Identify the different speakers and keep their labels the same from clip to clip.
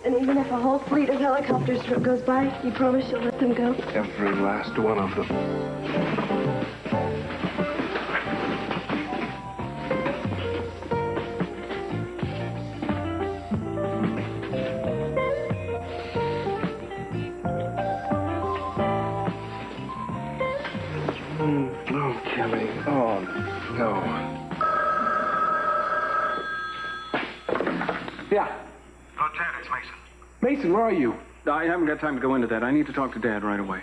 Speaker 1: And even if a whole fleet of helicopters goes by, you promise you'll let them go?
Speaker 2: Every last one of them. Oh, Kelly. Oh, no.
Speaker 3: Yeah.
Speaker 4: Oh, Ted, it's Mason.
Speaker 3: Mason, where are you?
Speaker 2: I haven't got time to go into that. I need to talk to Dad right away.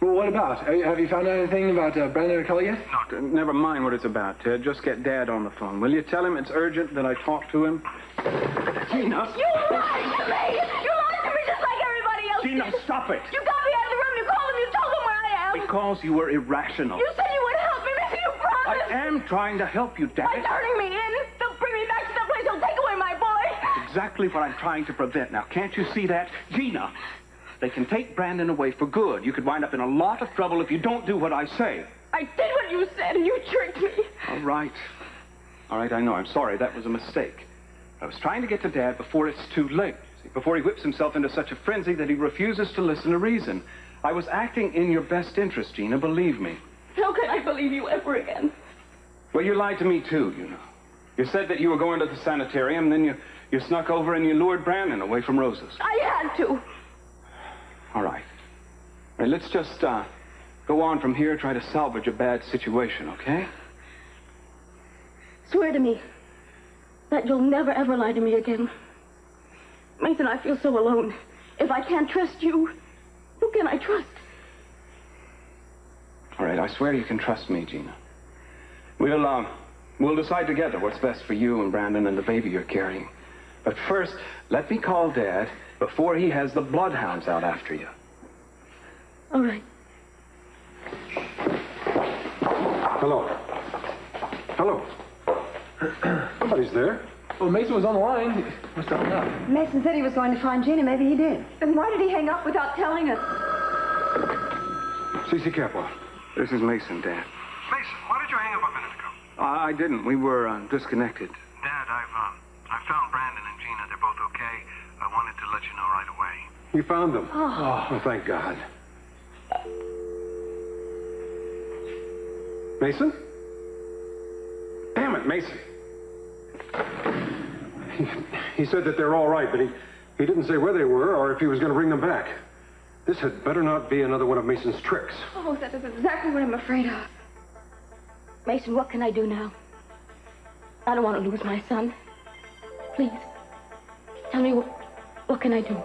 Speaker 3: Well, what about? Have you found out anything about Brandon or Kelly yet?
Speaker 2: No, never mind what it's about, Ted. Just get Dad on the phone. Will you tell him it's urgent that I talk to him? Gina!
Speaker 1: You lied to me! You lied to me just like everybody else
Speaker 2: Gina,
Speaker 1: did.
Speaker 2: stop it!
Speaker 1: You got me out of the room, you called him, you told him where I am!
Speaker 2: Because you were irrational.
Speaker 1: You said you would help me, maybe you promised!
Speaker 2: I am trying to help you,
Speaker 1: By
Speaker 2: Dad.
Speaker 1: turning me in, they'll bring me back to the place, they'll take away my boy!
Speaker 2: That's exactly what I'm trying to prevent. Now, can't you see that? Gina, they can take Brandon away for good. You could wind up in a lot of trouble if you don't do what I say.
Speaker 1: I did what you said, and you tricked me.
Speaker 2: All right. All right, I know. I'm sorry. That was a mistake. I was trying to get to Dad before it's too late. See, before he whips himself into such a frenzy that he refuses to listen to reason. I was acting in your best interest, Gina, believe me.
Speaker 1: How can I believe you ever again?
Speaker 2: Well, you lied to me, too, you know. You said that you were going to the sanitarium, then you snuck over and you lured Brandon away from Rosa's.
Speaker 1: I had to.
Speaker 2: All right. All right, let's just go on from here, try to salvage a bad situation, okay?
Speaker 1: Swear to me that you'll never, ever lie to me again. Mason, I feel so alone. If I can't trust you, who can I trust?
Speaker 2: All right, I swear you can trust me, Gina. We'll decide together what's best for you and Brandon and the baby you're carrying. But first, let me call Dad before he has the bloodhounds out after you.
Speaker 1: All right.
Speaker 5: Hello. Hello. Somebody's there.
Speaker 3: Well, Mason was on the line. What's wrong now?
Speaker 6: Mason said he was going to find Gina. Maybe he did.
Speaker 1: Then why did he hang up without telling us?
Speaker 5: C.C. Capwell.
Speaker 2: This is Mason, Dad.
Speaker 4: Mason, why did you hang up a minute ago?
Speaker 2: I didn't. We were disconnected.
Speaker 4: Dad, I found Brandon and Gina. They're both okay. I wanted to let you know right away.
Speaker 5: You found them. Oh, thank God. Mason? Damn it, Mason. He said that they're all right, but he didn't say where they were or if he was going to bring them back. This had better not be another one of Mason's tricks.
Speaker 1: Oh, that is exactly what I'm afraid of. Mason, what can I do now? I don't want to lose my son. Please, tell me what can I do?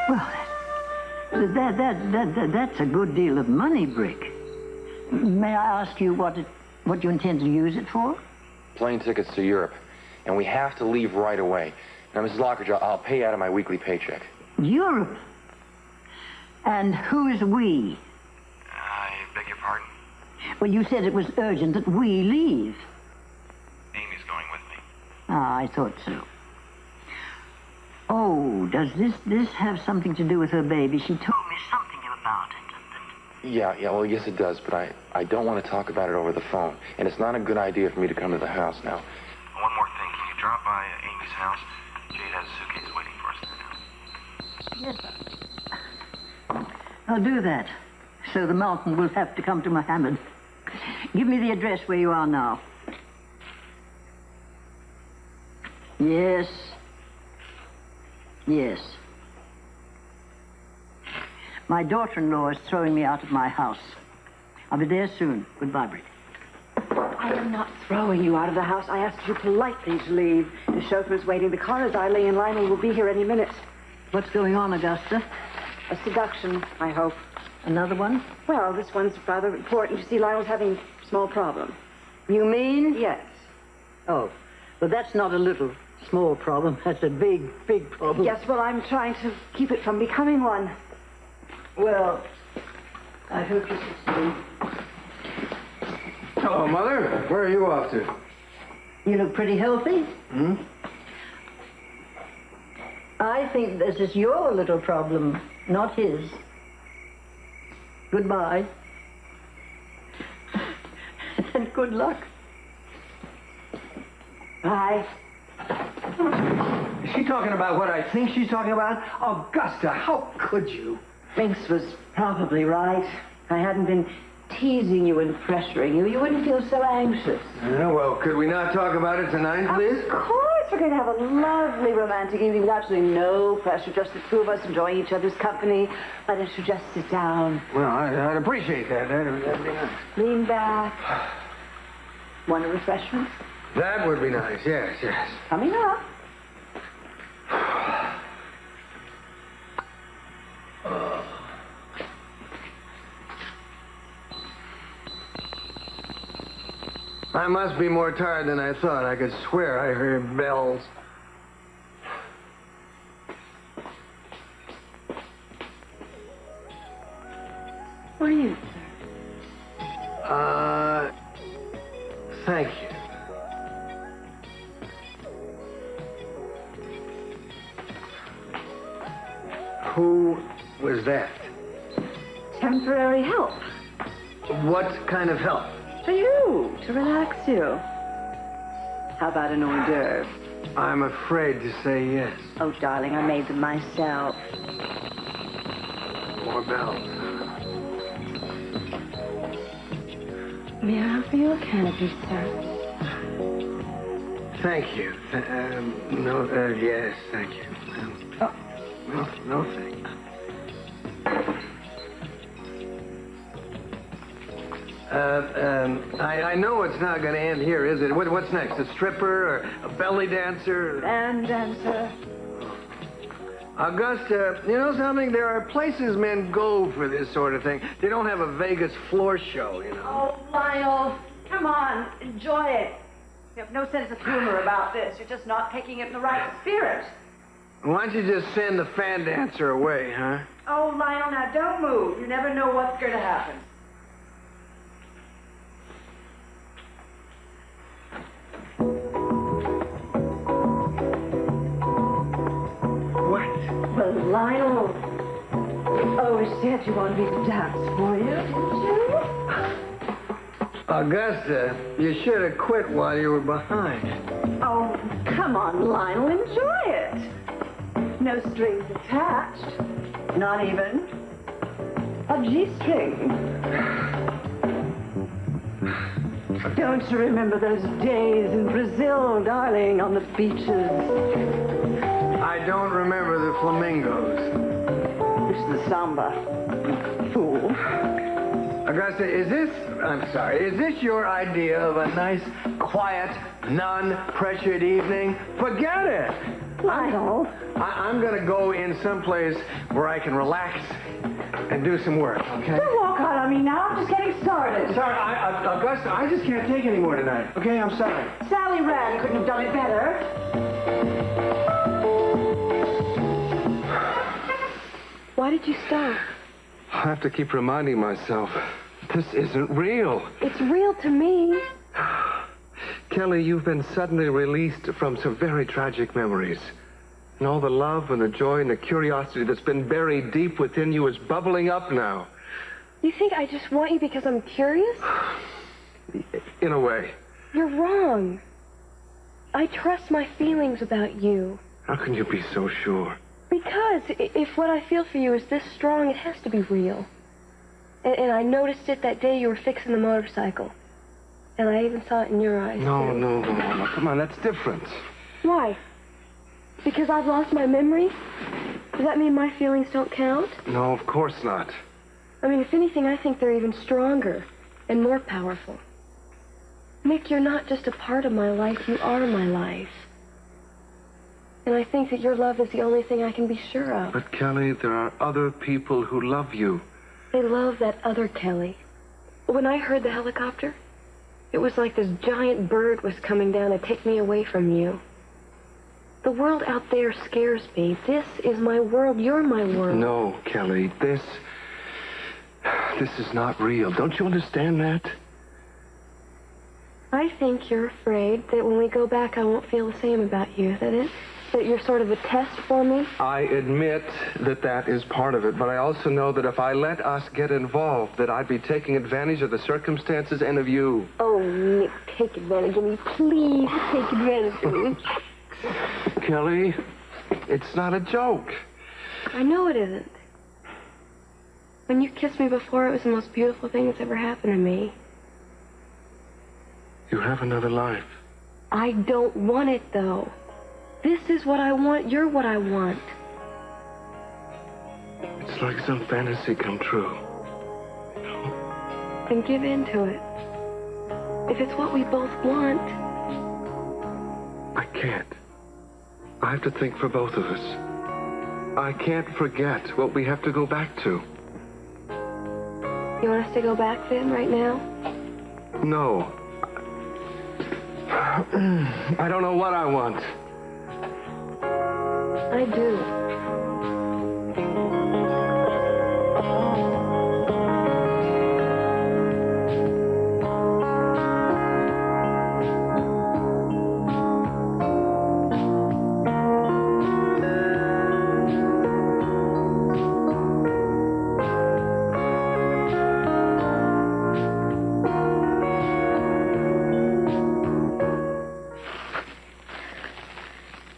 Speaker 6: Well, that's a good deal of money, Brick. May I ask you what you intend to use it for?
Speaker 7: Plane tickets to Europe, and we have to leave right away. Now, Mrs. Lockridge, I'll pay out of my weekly paycheck.
Speaker 6: Europe? And who is we?
Speaker 4: I beg your pardon?
Speaker 6: Well, you said it was urgent that we leave.
Speaker 4: Amy's going with me.
Speaker 6: Ah, I thought so. Oh, does this have something to do with her baby? She told me something about it.
Speaker 7: Yeah, well, yes, it does, but I don't want to talk about it over the phone, and it's not a good idea for me to come to the house now.
Speaker 4: One more thing. Can you drop by Amy's house? Jade has a suitcase waiting for us there now.
Speaker 6: Yes, I'll do that. So the mountain will have to come to Mohammed. Give me the address where you are now. Yes. Yes. My daughter-in-law is throwing me out of my house. I'll be there soon. Goodbye, Brick.
Speaker 8: I am not throwing you out of the house. I asked you politely to leave. The chauffeur's waiting. The car is idling, and Lionel will be here any minute.
Speaker 6: What's going on, Augusta?
Speaker 8: A seduction, I hope.
Speaker 6: Another one?
Speaker 8: Well, this one's rather important. You see, Lionel's having a small problem.
Speaker 6: You mean?
Speaker 8: Yes.
Speaker 6: Oh, well, that's not a little small problem. That's a big, big problem.
Speaker 8: Yes, well, I'm trying to keep it from becoming one.
Speaker 6: Well, I hope you succeed.
Speaker 3: Hello, Mother. Where are you off to?
Speaker 6: You look pretty healthy.
Speaker 3: Hmm?
Speaker 6: I think this is your little problem, not his. Goodbye. And good luck.
Speaker 8: Bye.
Speaker 3: Is she talking about what I think she's talking about? Augusta, how could you?
Speaker 8: Binks was probably right. If I hadn't been teasing you and pressuring you, you wouldn't feel so anxious.
Speaker 3: Yeah, well, could we not talk about it tonight, please?
Speaker 8: Of course, we're going to have a lovely romantic evening with absolutely no pressure, just the two of us enjoying each other's company. Why don't you just sit down?
Speaker 3: Well, I'd appreciate that. That'd be nice.
Speaker 8: Lean back. Want a refreshment?
Speaker 3: That would be nice, yes, yes.
Speaker 8: Coming up.
Speaker 3: I must be more tired than I thought. I could swear I heard bells.
Speaker 8: What are you, sir?
Speaker 3: Thank you. Who was that?
Speaker 8: Temporary help.
Speaker 3: What kind of help?
Speaker 8: For you, to relax you. How about an hors d'oeuvre?
Speaker 3: I'm afraid to say yes.
Speaker 8: Oh, darling, I made them myself.
Speaker 3: More bells.
Speaker 1: May I offer you a canopy, sir?
Speaker 3: Thank you. Yes, thank you. No, thank you. I know it's not going to end here, is it? What's next? A stripper or a belly dancer?
Speaker 8: And dancer.
Speaker 3: Augusta, you know something? There are places men go for this sort of thing. They don't have a Vegas floor show, you know.
Speaker 8: Oh, Lionel, come on, enjoy it. You have no sense of humor about this. You're just not taking it in the right spirit.
Speaker 3: Why don't you just send the fan dancer away, huh?
Speaker 8: Oh, Lionel, now don't move. You never know what's going to happen.
Speaker 3: What?
Speaker 8: Well, Lionel, you always said you wanted me to dance for you, didn't you?
Speaker 3: Augusta, you should have quit while you were behind.
Speaker 8: Oh, come on, Lionel, enjoy it. No strings attached. Not even a G-string. Don't you remember those days in Brazil, darling, on the beaches?
Speaker 3: I don't remember the flamingos.
Speaker 8: It's the samba, fool.
Speaker 3: Augusta, is this your idea of a nice, quiet, non-pressured evening? Forget it!
Speaker 8: Lionel.
Speaker 3: I'm gonna go in someplace where I can relax and do some work, okay?
Speaker 8: Don't walk out on me now. I'm just getting started.
Speaker 3: Sorry, Augusta, I just can't take any more tonight, okay? I'm sorry.
Speaker 8: Sally Rand couldn't have done it better.
Speaker 1: Why did you stop?
Speaker 5: I have to keep reminding myself, this isn't real.
Speaker 1: It's real to me.
Speaker 5: Kelly, you've been suddenly released from some very tragic memories. And all the love and the joy and the curiosity that's been buried deep within you is bubbling up now.
Speaker 1: You think I just want you because I'm curious?
Speaker 5: In a way.
Speaker 1: You're wrong. I trust my feelings about you.
Speaker 5: How can you be so sure?
Speaker 1: Because if what I feel for you is this strong, it has to be real. And I noticed it that day you were fixing the motorcycle. And I even saw it in your eyes,
Speaker 5: No,
Speaker 1: too.
Speaker 5: no. Come on, that's different.
Speaker 1: Why? Because I've lost my memory? Does that mean my feelings don't count?
Speaker 5: No, of course not.
Speaker 1: I mean, if anything, I think they're even stronger and more powerful. Nick, you're not just a part of my life, you are my life. And I think that your love is the only thing I can be sure of.
Speaker 5: But, Kelly, there are other people who love you.
Speaker 1: They love that other Kelly. When I heard the helicopter, it was like this giant bird was coming down to take me away from you. The world out there scares me. This is my world. You're my world.
Speaker 5: No, Kelly, this is not real. Don't you understand that?
Speaker 1: I think you're afraid that when we go back, I won't feel the same about you. Is that it? That you're sort of a test for me?
Speaker 5: I admit that is part of it, but I also know that if I let us get involved, that I'd be taking advantage of the circumstances and of you.
Speaker 1: Oh, Nick, take advantage of me. Please take advantage of me.
Speaker 5: Kelly, it's not a joke.
Speaker 1: I know it isn't. When you kissed me before, it was the most beautiful thing that's ever happened to me.
Speaker 5: You have another life.
Speaker 1: I don't want it, though. This is what I want. You're what I want.
Speaker 5: It's like some fantasy come true.
Speaker 1: Then give in to it. If it's what we both want.
Speaker 5: I can't. I have to think for both of us. I can't forget what we have to go back to.
Speaker 1: You want us to go back then, right now?
Speaker 5: No. I don't know what I want.
Speaker 1: I do.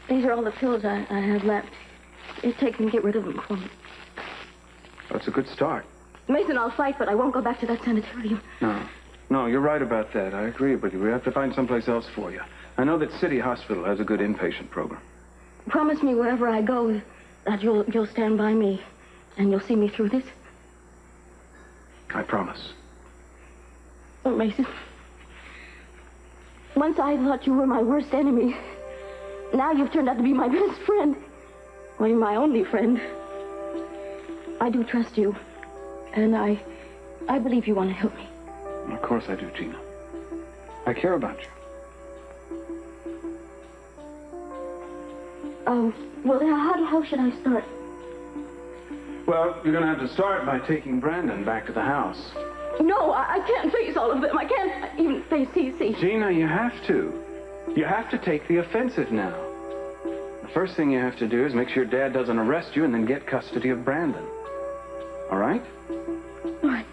Speaker 1: These are all the pills I have left. Take them, get rid of them for me.
Speaker 2: That's a good start.
Speaker 1: Mason, I'll fight, but I won't go back to that sanitarium.
Speaker 2: No, you're right about that. I agree with you. We have to find someplace else for you. I know that City Hospital has a good inpatient program.
Speaker 1: Promise me wherever I go that you'll stand by me and you'll see me through this.
Speaker 2: I promise.
Speaker 1: Oh, Mason. Once I thought you were my worst enemy. Now you've turned out to be my best friend. Well, you're my only friend. I do trust you. And I believe you want to help me.
Speaker 2: Of course I do, Gina. I care about you.
Speaker 1: Well, how should I start?
Speaker 2: Well, you're going to have to start by taking Brandon back to the house.
Speaker 1: No, I can't face all of them. I can't even face CC.
Speaker 2: Gina, you have to. You have to take the offensive now. The first thing you have to do is make sure Dad doesn't arrest you and then get custody of Brandon. All right?
Speaker 1: All right.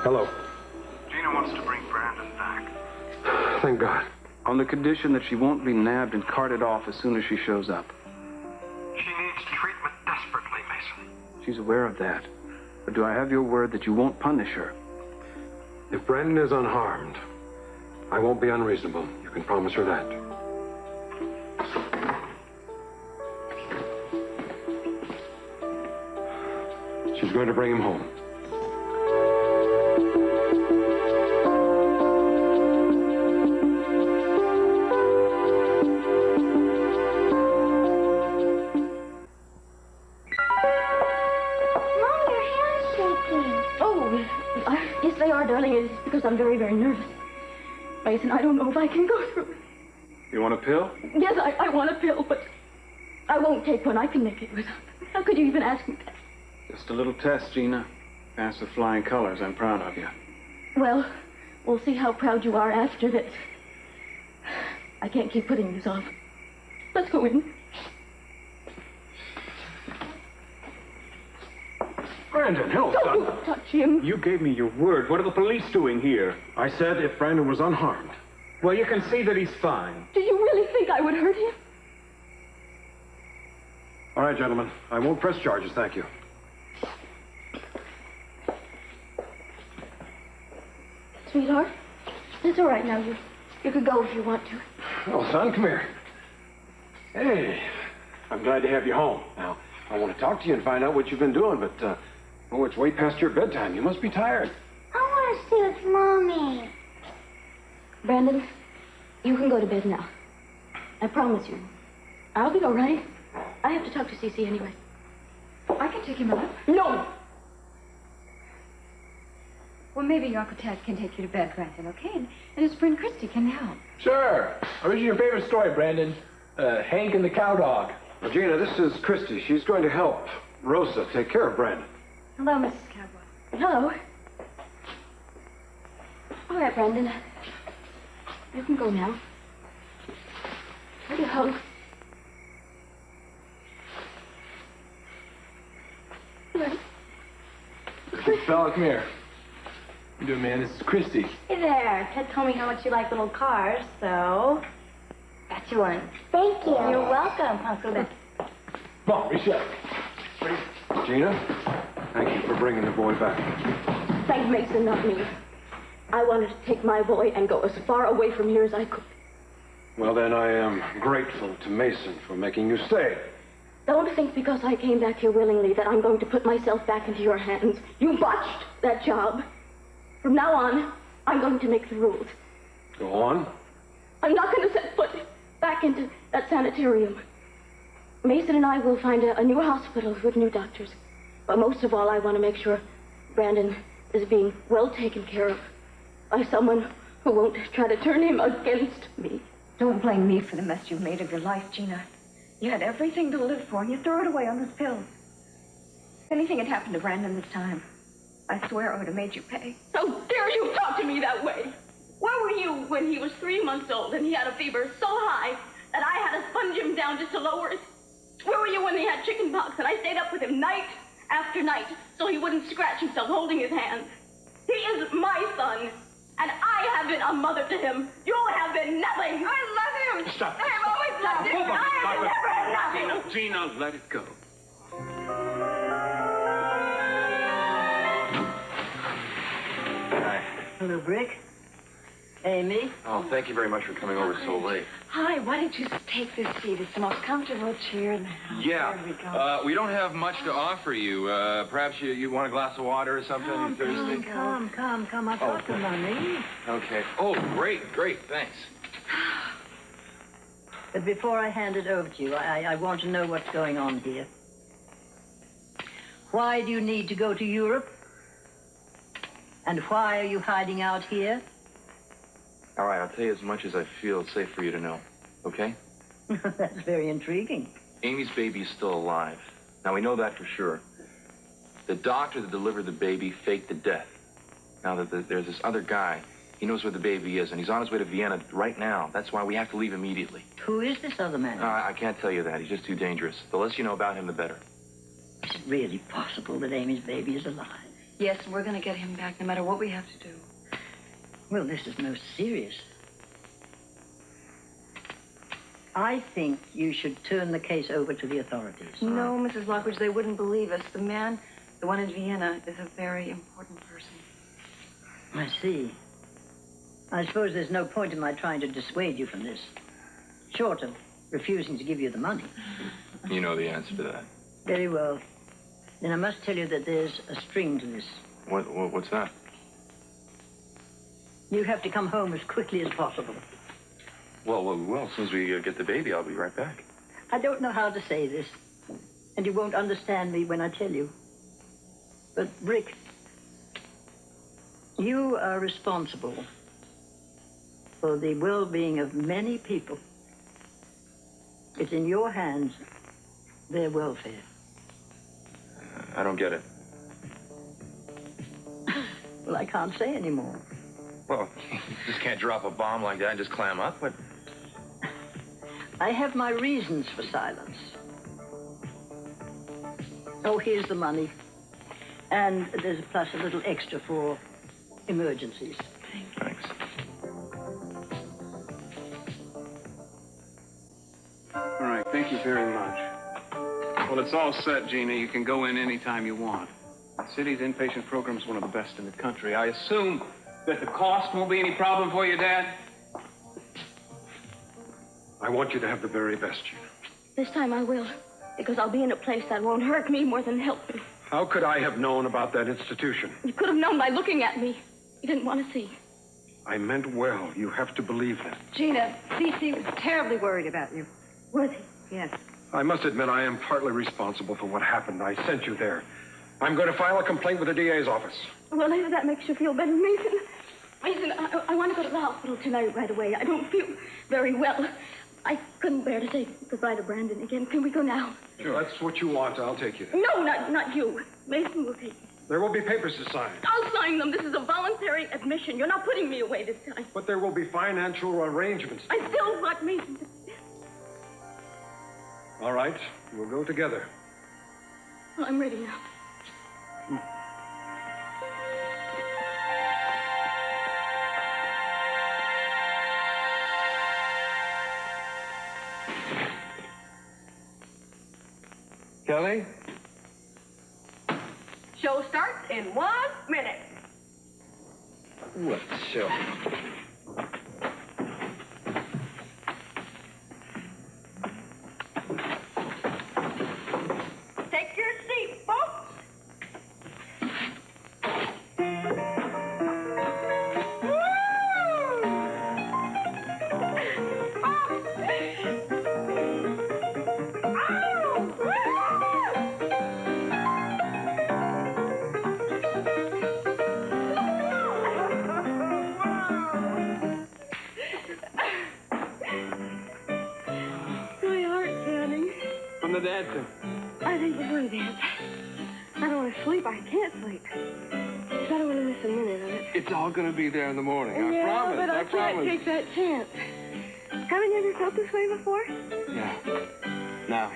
Speaker 5: Hello.
Speaker 4: Gina wants to bring Brandon back.
Speaker 5: Thank God.
Speaker 2: On the condition that she won't be nabbed and carted off as soon as she shows up.
Speaker 4: She needs treatment desperately, Mason.
Speaker 2: She's aware of that. But do I have your word that you won't punish her?
Speaker 9: If Brandon is unharmed, I won't be unreasonable. You can promise her that. She's going to bring him home.
Speaker 1: Yes, they are, darling. It's because I'm very, very nervous. Mason, I don't know if I can go through it.
Speaker 2: You want a pill?
Speaker 1: Yes, I want a pill, but I won't take one. I can make it without. How could you even ask me that?
Speaker 2: Just a little test, Gina. Pass with flying colors. I'm proud of you.
Speaker 1: Well, we'll see how proud you are after this. I can't keep putting this off. Let's go in.
Speaker 9: Brandon, help, son.
Speaker 1: Don't touch him.
Speaker 9: You gave me your word. What are the police doing here? I said if Brandon was unharmed. Well, you can see that he's fine.
Speaker 1: Do you really think I would hurt him?
Speaker 9: All right, gentlemen. I won't press charges, thank you.
Speaker 1: Sweetheart, it's all right now. You could go if you want to.
Speaker 9: Oh, son, come here. Hey, I'm glad to have you home. Now, I want to talk to you and find out what you've been doing, but Oh, it's way past your bedtime. You must be tired.
Speaker 10: I want to stay with Mommy.
Speaker 1: Brandon, you can go to bed now. I promise you. I'll be all right. I have to talk to Cece anyway.
Speaker 11: I can take him up.
Speaker 1: No!
Speaker 11: Well, maybe your Uncle Ted can take you to bed, Brandon, okay? And his friend Christy can help.
Speaker 12: Sure. What is your favorite story, Brandon? Hank and the Cowdog.
Speaker 9: Well, Gina, this is Christy. She's going to help Rosa take care of Brandon.
Speaker 11: Hello, Mrs. Cowboy.
Speaker 1: Hello. All right, Brandon. You can go now. Hello.
Speaker 12: Fella, come here. How you doing, man? This is Christy.
Speaker 10: Hey there. Ted told me how much you like little cars, so got you one. Thank you. You're welcome. I'll go back.
Speaker 12: Come on, reach up.
Speaker 9: Gina, thank you for bringing the boy back.
Speaker 1: Thank Mason, not me. I wanted to take my boy and go as far away from here as I could.
Speaker 9: Well, then I am grateful to Mason for making you stay.
Speaker 1: Don't think because I came back here willingly that I'm going to put myself back into your hands. You botched that job. From now on, I'm going to make the rules.
Speaker 9: Go on.
Speaker 1: I'm not going to set foot back into that sanitarium. Mason and I will find a new hospital with new doctors. But most of all, I want to make sure Brandon is being well taken care of by someone who won't try to turn him against me.
Speaker 11: Don't blame me for the mess you've made of your life, Gina. You had everything to live for, and you threw it away on those pills. If anything had happened to Brandon this time, I swear I would have made you pay.
Speaker 1: How dare you talk to me that way? Where were you when he was 3 months old and he had a fever so high that I had to sponge him down just to lower it? Where were you when he had chicken pox and I stayed up with him night after night so he wouldn't scratch himself holding his hands? He is my son, and I have been a mother to him. You have been nothing. I love him.
Speaker 9: Stop.
Speaker 1: I've always loved him. I have never had nothing.
Speaker 2: Gina, let it go.
Speaker 7: Hi.
Speaker 6: Hello, Brick. Amy.
Speaker 7: Oh, thank you very much for coming over so late.
Speaker 11: Hi, why don't you take this seat? It's the most comfortable chair in the house.
Speaker 7: Yeah.
Speaker 11: There we go.
Speaker 7: We don't have much to offer you. Perhaps you want a glass of water or something? You thirsty?
Speaker 6: Come. I've got the money.
Speaker 7: Okay. Oh, great, thanks.
Speaker 6: But before I hand it over to you, I want to know what's going on here. Why do you need to go to Europe? And why are you hiding out here?
Speaker 7: All right, I'll tell you as much as I feel it's safe for you to know, okay?
Speaker 6: That's very intriguing.
Speaker 7: Amy's baby is still alive. Now, we know that for sure. The doctor that delivered the baby faked the death. Now, there's this other guy. He knows where the baby is, and he's on his way to Vienna right now. That's why we have to leave immediately.
Speaker 6: Who is this other man?
Speaker 7: I can't tell you that. He's just too dangerous. The less you know about him, the better.
Speaker 6: Is it really possible that Amy's baby is alive?
Speaker 11: Yes, we're going to get him back no matter what we have to do.
Speaker 6: Well, this is most serious. I think you should turn the case over to the authorities.
Speaker 11: No, Mrs. Lockridge, they wouldn't believe us. The man, the one in Vienna, is a very important person.
Speaker 6: I see. I suppose there's no point in my trying to dissuade you from this. Short of refusing to give you the money.
Speaker 7: You know the answer to that.
Speaker 6: Very well. Then I must tell you that there's a string to this.
Speaker 7: What's that?
Speaker 6: You have to come home as quickly as possible.
Speaker 7: Well, as soon as we get the baby, I'll be right back.
Speaker 6: I don't know how to say this, and you won't understand me when I tell you. But, Brick, you are responsible for the well-being of many people. It's in your hands, their welfare.
Speaker 7: I don't get it.
Speaker 6: Well, I can't say anymore.
Speaker 7: Well, you just can't drop a bomb like that and just clam up, but...
Speaker 6: I have my reasons for silence. Oh, here's the money. And there's plus a little extra for emergencies.
Speaker 7: Thanks.
Speaker 2: All right, thank you very much. Well, it's all set, Gina. You can go in anytime you want. The city's inpatient program is one of the best in the country. I assume that the cost won't be any problem for you, Dad?
Speaker 9: I want you to have the very best, Gina.
Speaker 1: This time I will, because I'll be in a place that won't hurt me more than help me.
Speaker 9: How could I have known about that institution?
Speaker 11: You could have known by looking at me. You didn't want to see.
Speaker 9: I meant well. You have to believe that.
Speaker 13: Gina, C.C. was terribly worried about you.
Speaker 11: Was he?
Speaker 13: Yes.
Speaker 9: I must admit I am partly responsible for what happened. I sent you there. I'm going to file a complaint with the DA's office.
Speaker 11: Well, if that makes you feel better, Mason. Mason, I want to go to the hospital tonight right away. I don't feel very well. I couldn't bear to say goodbye to Brandon again. Can we go now?
Speaker 9: Sure, that's what you want. I'll take you there.
Speaker 11: No, not you. Mason will take me.
Speaker 9: There will be papers to sign.
Speaker 11: I'll sign them. This is a voluntary admission. You're not putting me away this time.
Speaker 9: But there will be financial arrangements.
Speaker 11: I still want Mason to...
Speaker 9: All right, we'll go together.
Speaker 11: Well, I'm ready now.
Speaker 5: Kelly?
Speaker 13: Show starts in 1 minute.
Speaker 5: What show?
Speaker 13: Take your seat, folks.
Speaker 11: My heart, Danny.
Speaker 5: From the dancing.
Speaker 11: I think we're going to dance. I don't want to sleep. I can't sleep. I don't want to miss a minute of it.
Speaker 5: It's all going to be there in the morning. I
Speaker 11: Yeah,
Speaker 5: promise.
Speaker 11: but I
Speaker 5: promise.
Speaker 11: can't take that chance. Haven't you ever felt this way before?
Speaker 5: Yeah. Now.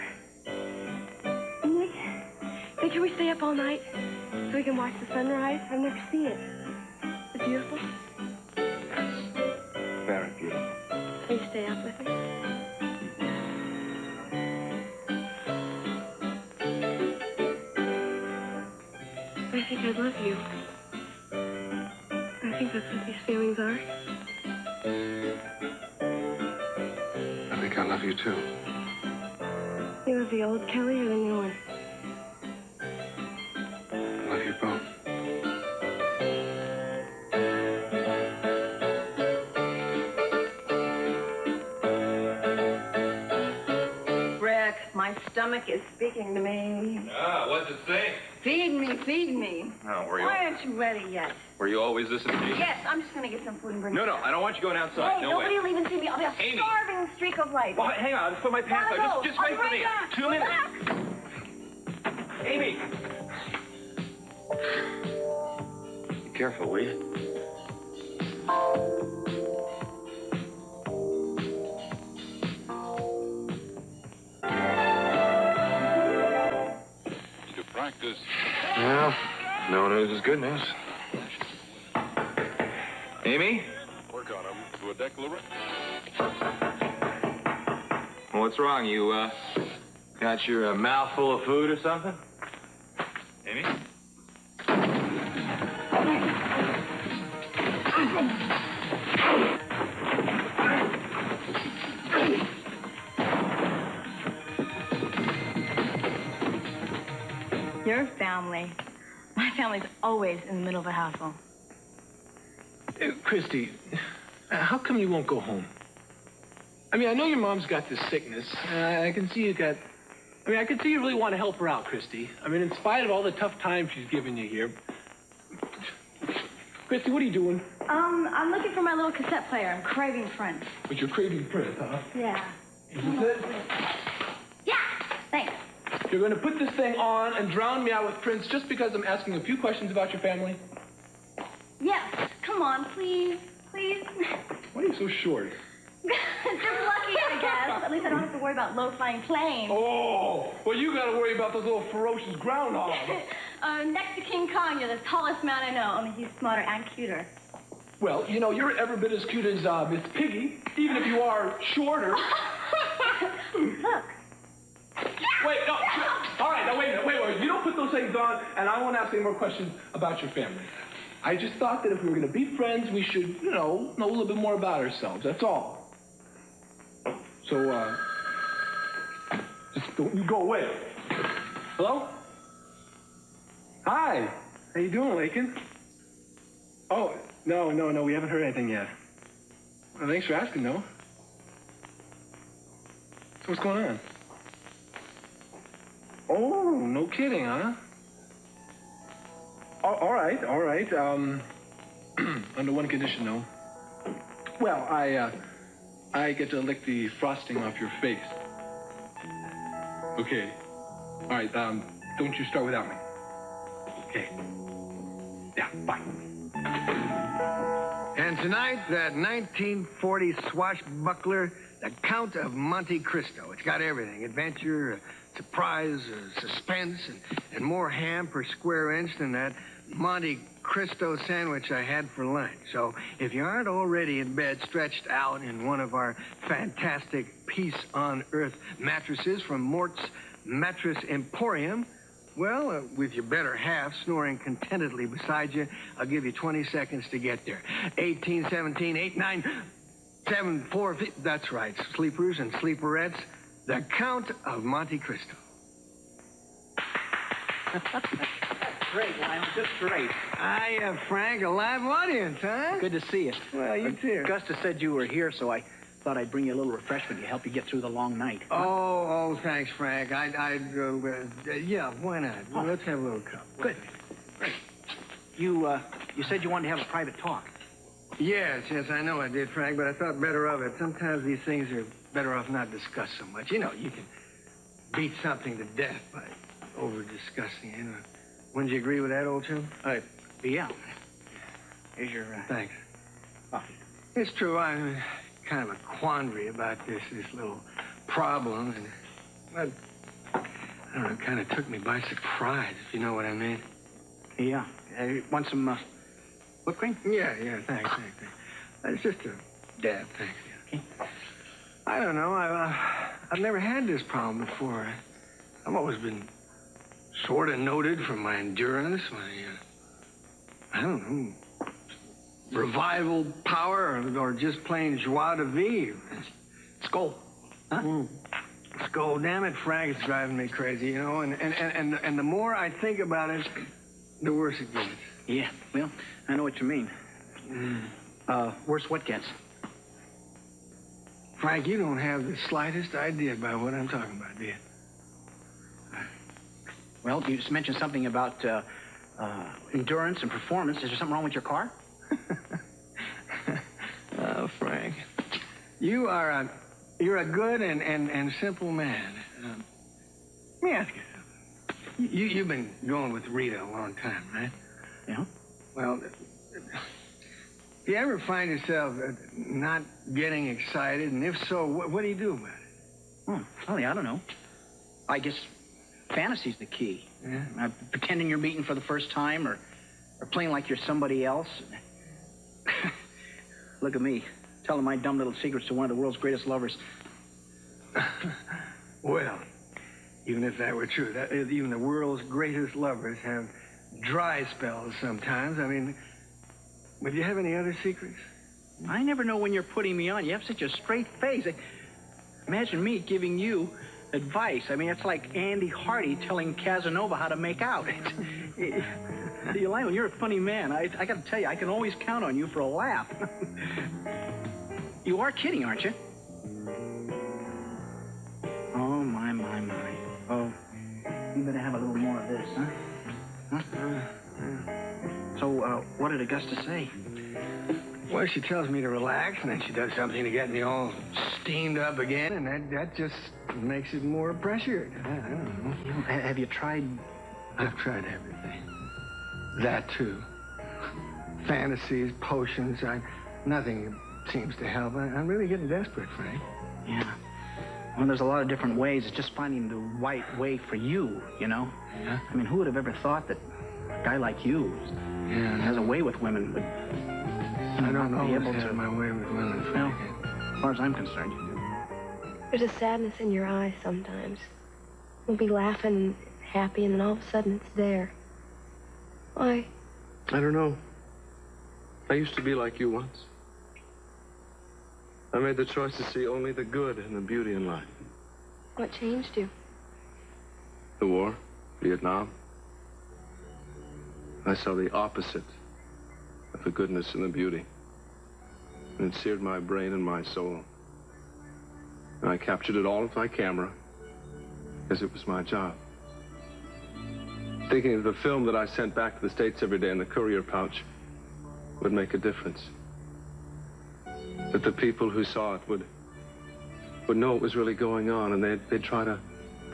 Speaker 11: Nick, hey, can we stay up all night so we can watch the sunrise? I've never seen it. It's beautiful.
Speaker 5: Very beautiful.
Speaker 11: Will you stay up with me? I think I love you. I think that's what these feelings are.
Speaker 5: I think I love you too.
Speaker 11: You love the old Kelly or the new one?
Speaker 5: I love you both.
Speaker 13: Rick, my stomach is speaking to me.
Speaker 7: Ah, what's it say?
Speaker 13: Feed me, feed me.
Speaker 7: Oh, were you?
Speaker 13: Why aren't you ready yet?
Speaker 7: Were you always listening to me?
Speaker 13: Yes, I'm just going to get some food and bring it.
Speaker 7: No, I don't want you going outside.
Speaker 13: Hey,
Speaker 7: No
Speaker 13: nobody
Speaker 7: way.
Speaker 13: will even see me. I'll be a
Speaker 7: Amy.
Speaker 13: starving streak of light.
Speaker 7: Well, hang on. Let's put my pants
Speaker 13: Gotta
Speaker 7: on.
Speaker 13: go.
Speaker 7: Just wait
Speaker 13: I'll
Speaker 7: for
Speaker 13: be
Speaker 7: me.
Speaker 13: right back.
Speaker 7: 2 minutes. Amy. Be careful, will you?
Speaker 14: To practice.
Speaker 7: Well, no news is good news. Amy?
Speaker 14: Work on him to a declaration.
Speaker 7: Well, what's wrong? You, got your mouth full of food or something? Amy?
Speaker 10: Your family. My family's always in the middle of a hassle.
Speaker 12: Christy, how come you won't go home? I mean, I know your mom's got this sickness. I can see you got... I mean, I can see you really want to help her out, Christy. I mean, in spite of all the tough times she's given you here. Christy, what are you doing?
Speaker 10: I'm looking for my little cassette player. I'm craving Prince.
Speaker 12: But you're craving Prince, huh?
Speaker 10: Yeah.
Speaker 12: Is this it?
Speaker 10: Yeah, thanks.
Speaker 12: You're going to put this thing on and drown me out with Prince just because I'm asking a few questions about your family?
Speaker 10: Yes, come on, please, please.
Speaker 12: Why are you so short?
Speaker 10: Just lucky, I guess. At least I don't have to worry about low-flying planes.
Speaker 12: Oh, well, you got to worry about those little ferocious groundhogs.
Speaker 10: Next to King Kong, you're the tallest man I know, only he's smarter and cuter.
Speaker 12: Well, you know, you're every bit as cute as Miss Piggy, even if you are shorter.
Speaker 10: Look.
Speaker 12: Wait, no. All right, now wait a minute. You don't put those things on, and I won't ask any more questions about your family. I just thought that if we were going to be friends, we should, you know a little bit more about ourselves. That's all. So, just don't you go away. Hello? Hi. How you doing, Lakin? Oh, no, we haven't heard anything yet. Well, thanks for asking, though. So what's going on? Oh, no kidding, huh? All right. Under one condition, though. Well, I get to lick the frosting off your face. Okay. All right, don't you start without me. Okay. Yeah, bye.
Speaker 3: And tonight, that 1940 swashbuckler, The Count of Monte Cristo. It's got everything. Adventure, surprise, suspense, and more ham per square inch than that Monte Cristo sandwich I had for lunch. So if you aren't already in bed stretched out in one of our fantastic Peace on Earth mattresses from Mort's Mattress Emporium, well, with your better half snoring contentedly beside you, I'll give you 20 seconds to get there. 18, 17, 8, 9, 7, 4, that's right, sleepers and sleeperettes, The Count of Monte Cristo.
Speaker 15: Great, Lionel, just great.
Speaker 3: Hiya, Frank, a live audience, huh?
Speaker 15: Good to see you.
Speaker 3: Well, you too.
Speaker 15: Augusta said you were here, so I thought I'd bring you a little refreshment to help you get through the long night.
Speaker 3: Oh, thanks, Frank. Yeah, why not?
Speaker 15: Oh.
Speaker 3: Let's have a little cup.
Speaker 15: Good. Great. You said you wanted to have a private talk.
Speaker 3: Yes, I know I did, Frank, but I thought better of it. Sometimes these things are better off not discussed so much. You know, you can beat something to death by over-discussing it. Wouldn't you agree with that, old chum?
Speaker 15: Yeah. Here's your...
Speaker 3: Thanks.
Speaker 15: Coffee.
Speaker 3: It's true, I'm in kind of a quandary about this little problem, and, well, I don't know, it kind of took me by surprise, if you know what I mean.
Speaker 15: Yeah. Want some whipped cream?
Speaker 3: Yeah, thanks. It's just a dab, thanks. Yeah. Okay. I don't know, I've never had this problem before. I've always been sort of noted for my endurance, I don't know, revival power, or just plain joie de vivre.
Speaker 15: Skull. Huh?
Speaker 3: Skull, damn it, Frank, it's driving me crazy, you know, and the more I think about it, the worse it gets.
Speaker 15: Yeah, well, I know what you mean. Worse what gets?
Speaker 3: Frank, you don't have the slightest idea about what I'm talking about, do you?
Speaker 15: Well, you just mentioned something about endurance and performance. Is there something wrong with your car?
Speaker 3: Oh, Frank, you're a good and simple man. Let me ask you something. You've been going with Rita a long time, right?
Speaker 15: Yeah.
Speaker 3: Well, do you ever find yourself not getting excited? And if so, what do you do about it?
Speaker 15: Funny, I don't know. I guess fantasy's the key.
Speaker 3: Yeah?
Speaker 15: Pretending you're meeting for the first time, or playing like you're somebody else. Look at me, telling my dumb little secrets to one of the world's greatest lovers.
Speaker 3: Well, even if that were true, even the world's greatest lovers have dry spells sometimes. I mean, would you have any other secrets?
Speaker 15: I never know when you're putting me on. You have such a straight face. Imagine me giving you advice. I mean, it's like Andy Hardy telling Casanova how to make out. Lionel, you're a funny man. I got to tell you, I can always count on you for a laugh. You are kidding, aren't you? Oh, my. Oh, you better have a little more of this, huh? So, what did Augusta say?
Speaker 3: Well, she tells me to relax, and then she does something to get me all steamed up again, and that just makes it more pressured. I don't know.
Speaker 15: Have you tried?
Speaker 3: I've tried everything. That, too. Fantasies, potions, nothing seems to help. I'm really getting desperate, Frank.
Speaker 15: Yeah. Well, there's a lot of different ways. It's just finding the right way for you, you know?
Speaker 3: Yeah?
Speaker 15: I mean, who would have ever thought that a guy like you has a way with women, but
Speaker 3: I don't know if I have my way with women, Frank.
Speaker 15: Well, as far as I'm concerned, you do.
Speaker 1: There's a sadness in your eyes sometimes. You'll be laughing and happy, and then all of a sudden it's there. Why?
Speaker 5: I don't know. I used to be like you once. I made the choice to see only the good and the beauty in life.
Speaker 1: What changed you?
Speaker 5: The war, Vietnam. I saw the opposite of the goodness and the beauty. And it seared my brain and my soul. And I captured it all with my camera, because it was my job. Thinking that the film that I sent back to the States every day in the courier pouch would make a difference. That the people who saw it would know what was really going on, and they'd try to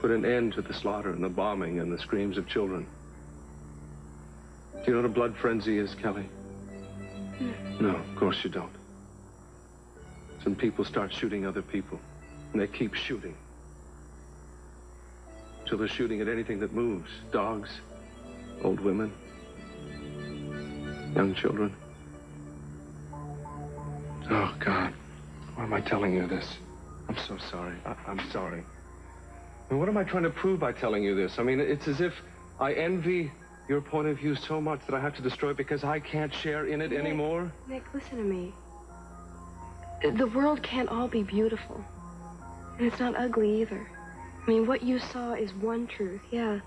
Speaker 5: put an end to the slaughter and the bombing and the screams of children. Do you know what a blood frenzy is, Kelly? No, of course you don't. It's when people start shooting other people, and they keep shooting. Till they're shooting at anything that moves. Dogs, old women, young children. Oh, God. Why am I telling you this? I'm so sorry. I'm sorry. I mean, what am I trying to prove by telling you this? I mean, it's as if I envy your point of view so much that I have to destroy it because I can't share in it anymore.
Speaker 1: Nick, listen to me. The world can't all be beautiful. And it's not ugly either. I mean, what you saw is one truth, yeah.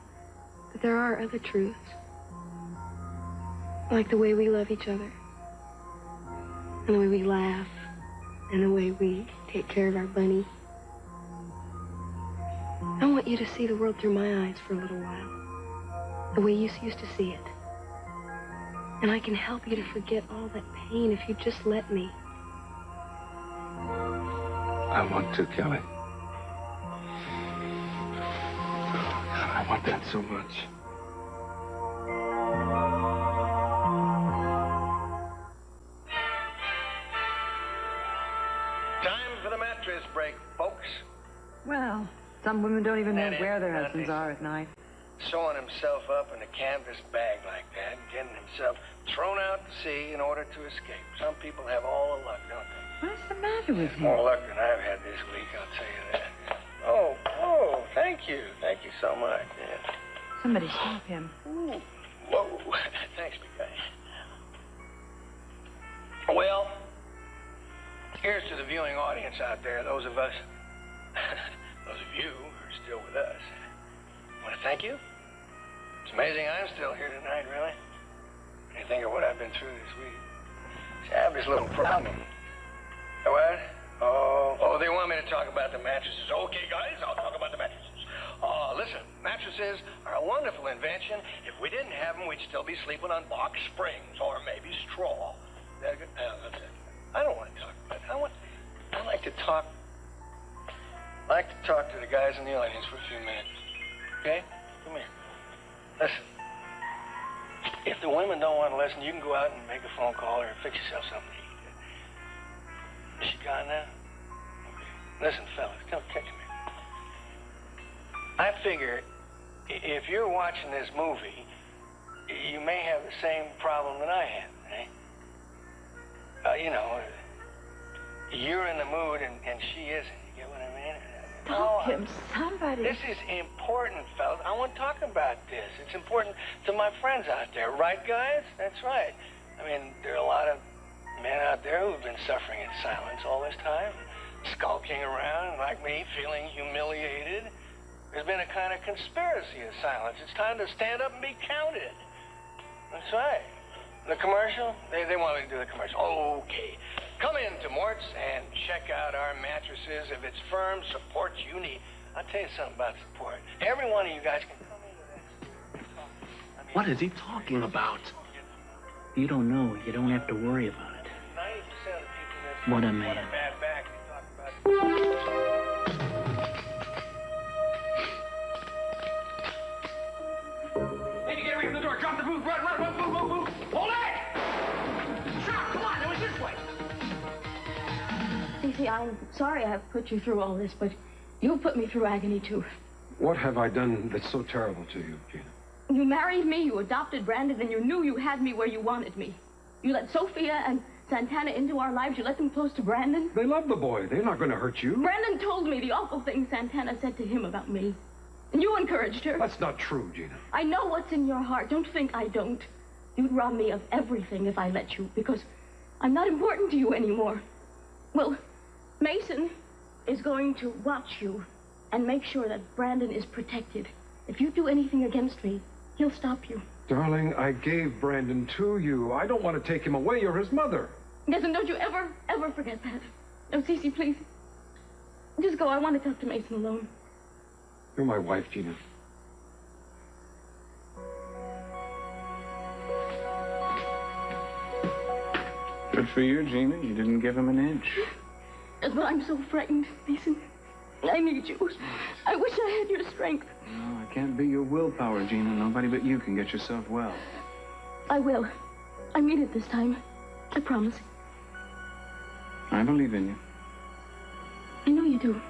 Speaker 1: But there are other truths. Like the way we love each other. And the way we laugh. And the way we take care of our bunny. I want you to see the world through my eyes for a little while. The way you used to see it. And I can help you to forget all that pain if you just let me.
Speaker 5: I want to, Kelly. I want that so much.
Speaker 3: Time for the mattress break, folks.
Speaker 13: Well, some women don't even know where their husbands are at night.
Speaker 3: Sewing himself up in a canvas bag like that, and getting himself thrown out to sea in order to escape. Some people have all the luck, don't they?
Speaker 13: What's the matter with you?
Speaker 3: More luck than I've had this week, I'll tell you that. Oh, thank you. Thank you so much. Yeah.
Speaker 13: Somebody stop him.
Speaker 3: Ooh. Whoa. Thanks, big guy. Well, here's to the viewing audience out there, those of us, those of you who are still with us. I want to thank you. It's amazing I'm still here tonight, really. When you think of what I've been through this week. See, I have this little problem. What? Oh, they want me to talk about the mattresses. Okay, guys, I'll talk about the mattresses. Listen, mattresses are a wonderful invention. If we didn't have them, we'd still be sleeping on box springs or maybe straw. That's it. I don't want to talk about it. I like to talk to the guys in the audience for a few minutes. Okay? Come here. Listen. If the women don't want to listen, you can go out and make a phone call or fix yourself something to eat. Is she gone now? Okay. Listen, fellas, come here. I figure if you're watching this movie, you may have the same problem that I have, eh? You're in the mood and she isn't. You get what I mean?
Speaker 11: Stop him, somebody.
Speaker 3: This is important, fellas. I want to talk about this. It's important to my friends out there. Right, guys? That's right. I mean, there are a lot of men out there who've been suffering in silence all this time, skulking around, like me, feeling humiliated. There's been a kind of conspiracy of silence. It's time to stand up and be counted. That's right. The commercial? They want me to do the commercial. Okay. Come into Mort's and check out our mattresses. If it's firm support you need, I'll tell you something about support. Every one of you guys can come into that.
Speaker 15: What is he talking about? You don't know. You don't have to worry about it.
Speaker 3: 90% of the people in this
Speaker 15: What a
Speaker 3: want
Speaker 15: man.
Speaker 3: a bad back. They talk about
Speaker 12: Hey, get away from the door. Drop the booth. Run, move. Hold it! Stop, come on. It was this way.
Speaker 10: Cece, I'm sorry I've put you through all this, but you put me through agony, too.
Speaker 9: What have I done that's so terrible to you, Gina?
Speaker 10: You married me, you adopted Brandon, and you knew you had me where you wanted me. You let Sophia and Santana into our lives. You let them close to Brandon.
Speaker 9: They love the boy. They're not going to hurt you.
Speaker 10: Brandon told me the awful things Santana said to him about me. And you encouraged her.
Speaker 9: That's not true, Gina.
Speaker 10: I know what's in your heart. Don't think I don't. You'd rob me of everything if I let you, because I'm not important to you anymore. Well, Mason is going to watch you and make sure that Brandon is protected. If you do anything against me, he'll stop you.
Speaker 9: Darling, I gave Brandon to you. I don't want to take him away. You're his mother.
Speaker 10: Mason, don't you ever, ever forget that. No, Cece, please. Just go. I want to talk to Mason alone.
Speaker 9: You're my wife, Gina.
Speaker 2: Good for you, Gina. You didn't give him an inch.
Speaker 10: That's why I'm so frightened, Mason. I need you. I wish I had your strength.
Speaker 2: No, I can't be your willpower, Gina. Nobody but you can get yourself well.
Speaker 10: I will. I mean it this time. I promise.
Speaker 2: I believe in you.
Speaker 10: I know you do.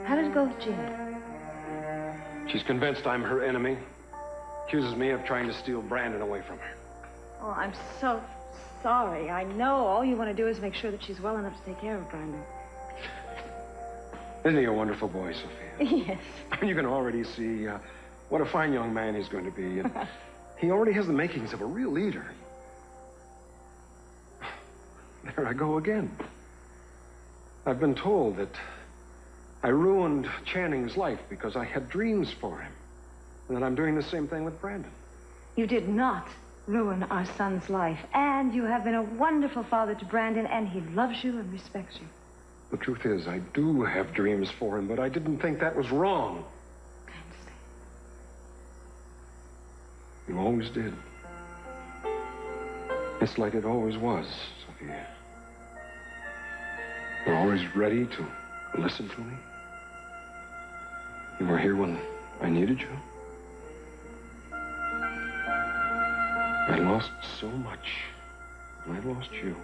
Speaker 8: How did it go with Gina?
Speaker 9: She's convinced I'm her enemy. Accuses me of trying to steal Brandon away from her.
Speaker 8: Oh, I'm so sorry. I know all you want to do is make sure that she's well enough to take care of Brandon.
Speaker 9: Isn't he a wonderful boy, Sophia?
Speaker 8: Yes.
Speaker 9: You can already see what a fine young man he's going to be. And he already has the makings of a real leader. There I go again. I've been told that I ruined Channing's life because I had dreams for him. And that I'm doing the same thing with Brandon.
Speaker 8: You did not ruin our son's life. And you have been a wonderful father to Brandon, and he loves you and respects you.
Speaker 9: The truth is, I do have dreams for him, but I didn't think that was wrong.
Speaker 8: I understand.
Speaker 9: You always did. It's like it always was, Sophia. You're always ready to listen to me. You were here when I needed you. I lost so much when I lost you.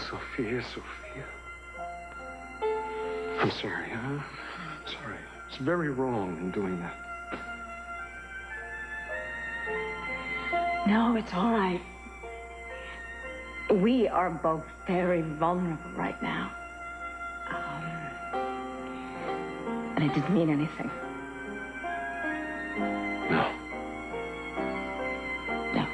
Speaker 9: Sophia, Sophia. I'm sorry, huh? I'm sorry. It's very wrong in doing that.
Speaker 8: No, it's all right. We are both very vulnerable right now. And it didn't mean anything.
Speaker 9: No.
Speaker 8: No.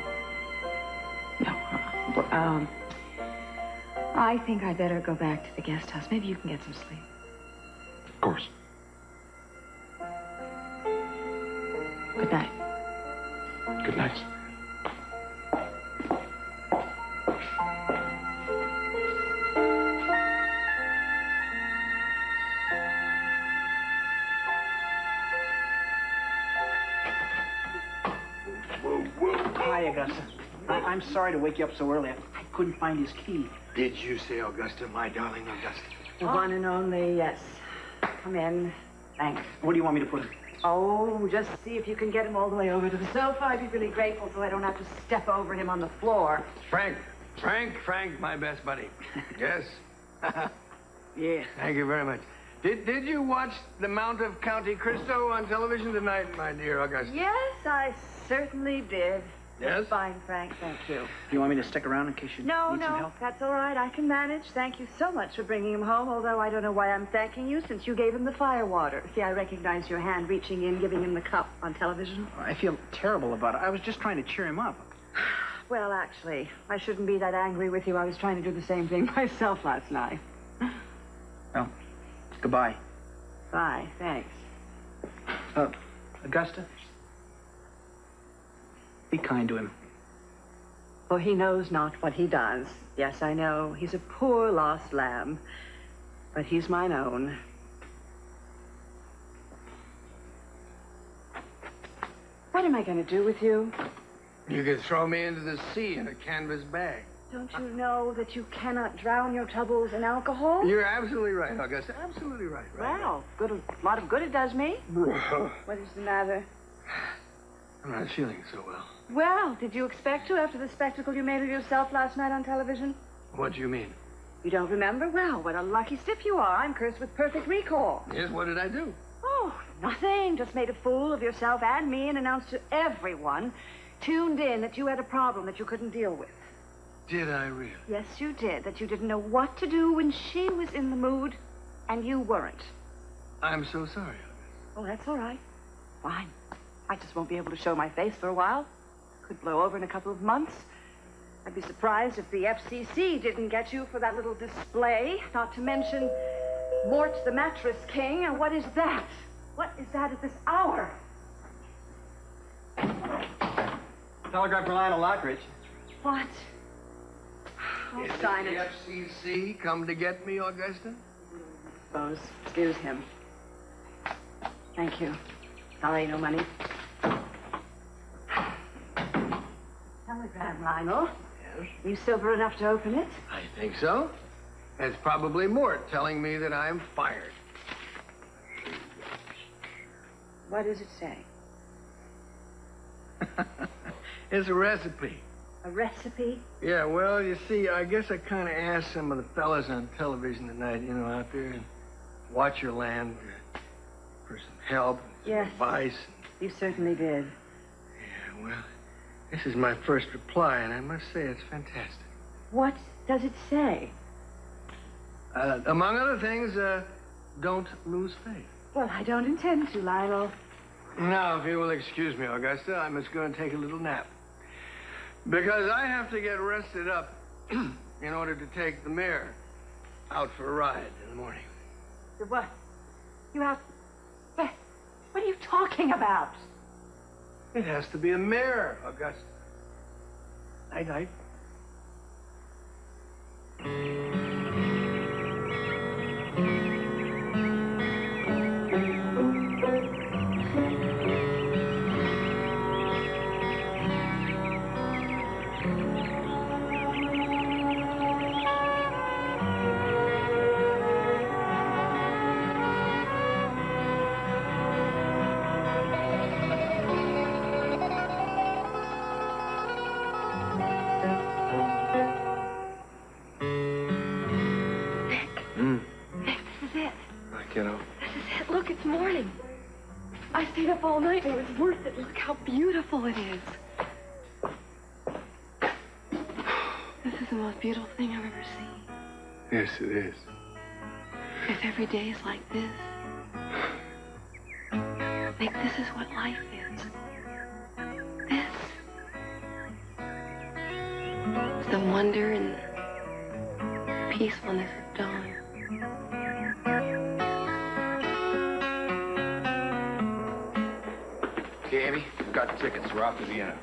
Speaker 8: I think I better go back to the guest house. Maybe you can get some sleep.
Speaker 9: Of course.
Speaker 8: Good night.
Speaker 9: Good night.
Speaker 15: Hi, Augusta. I'm sorry to wake you up so early. I couldn't find his key.
Speaker 3: Did you say Augusta, my darling Augusta?
Speaker 8: The one and only, yes. Come in. Thanks.
Speaker 15: Where do you want me to put him?
Speaker 8: Oh, just see if you can get him all the way over to the sofa. I'd be really grateful so I don't have to step over him on the floor.
Speaker 3: Frank, my best buddy. Yes?
Speaker 15: Yeah.
Speaker 3: Thank you very much. Did you watch the Mount of County Cristo on television tonight, my dear Augusta?
Speaker 8: Yes, I certainly did.
Speaker 3: Yes?
Speaker 8: Fine, Frank, thank you.
Speaker 15: Do you want me to stick around in case you need some help?
Speaker 8: That's all right. I can manage. Thank you so much for bringing him home, although I don't know why I'm thanking you since you gave him the fire water. See, I recognized your hand reaching in, giving him the cup on television.
Speaker 15: I feel terrible about it. I was just trying to cheer him up.
Speaker 8: Well, actually, I shouldn't be that angry with you. I was trying to do the same thing myself last night.
Speaker 15: Well, goodbye.
Speaker 8: Bye, thanks.
Speaker 15: Augusta? Be kind to him.
Speaker 8: For he knows not what he does. Yes, I know. He's a poor lost lamb. But he's mine own. What am I going to do with you?
Speaker 3: You could throw me into the sea in a canvas bag.
Speaker 8: Don't you know that you cannot drown your troubles in alcohol?
Speaker 3: You're absolutely right, Augusta. Absolutely right.
Speaker 8: Well, a lot of good it does me. What is the matter?
Speaker 3: I'm not feeling so well.
Speaker 8: Well, did you expect to after the spectacle you made of yourself last night on television?
Speaker 3: What do you mean?
Speaker 8: You don't remember? Well, what a lucky stiff you are. I'm cursed with perfect recall.
Speaker 3: Yes, what did I do?
Speaker 8: Oh, nothing. Just made a fool of yourself and me and announced to everyone tuned in that you had a problem that you couldn't deal with.
Speaker 3: Did I really?
Speaker 8: Yes, you did. That you didn't know what to do when she was in the mood and you weren't.
Speaker 3: I'm so sorry.
Speaker 8: Oh, that's all right. Fine. I just won't be able to show my face for a while. Could blow over in a couple of months. I'd be surprised if the FCC didn't get you for that little display, not to mention Mort the Mattress King. And what is that? What is that at this hour?
Speaker 16: Telegram for Lionel Lockridge.
Speaker 8: What? I'll sign it.
Speaker 3: Did the FCC come to get me, Augusta?
Speaker 8: Suppose. Excuse him. Thank you. Sorry, no money. Telegram, Lionel.
Speaker 3: Yes?
Speaker 8: You sober enough to open it?
Speaker 3: I think so. It's probably Mort telling me that I'm fired.
Speaker 8: What does it say?
Speaker 3: It's a recipe.
Speaker 8: A recipe?
Speaker 3: Yeah, well, you see, I guess I kind of asked some of the fellas on television tonight, you know, out there, and watch your land for some help, some
Speaker 8: Yes.
Speaker 3: advice.
Speaker 8: You certainly did.
Speaker 3: Yeah, well, this is my first reply, and I must say it's fantastic.
Speaker 8: What does it say?
Speaker 3: Among other things, don't lose faith.
Speaker 8: Well, I don't intend to, Lionel.
Speaker 3: Now, if you will excuse me, Augusta, I'm just going to take a little nap. Because I have to get rested up in order to take the mare out for a ride in the morning.
Speaker 8: What? You have... What are you talking about?
Speaker 3: It has to be a mare, Augusta. Night-night.
Speaker 5: Kiddo.
Speaker 1: This is it. Look, it's morning. I stayed up all night and it was worth it. Look how beautiful it is. This is the most beautiful thing I've ever seen.
Speaker 5: Yes, it is.
Speaker 1: If every day is like this, Nick, this is what life is. This. It's the wonder and peacefulness of dawn.
Speaker 7: Okay, Amy, we've got the tickets. We're off to Vienna.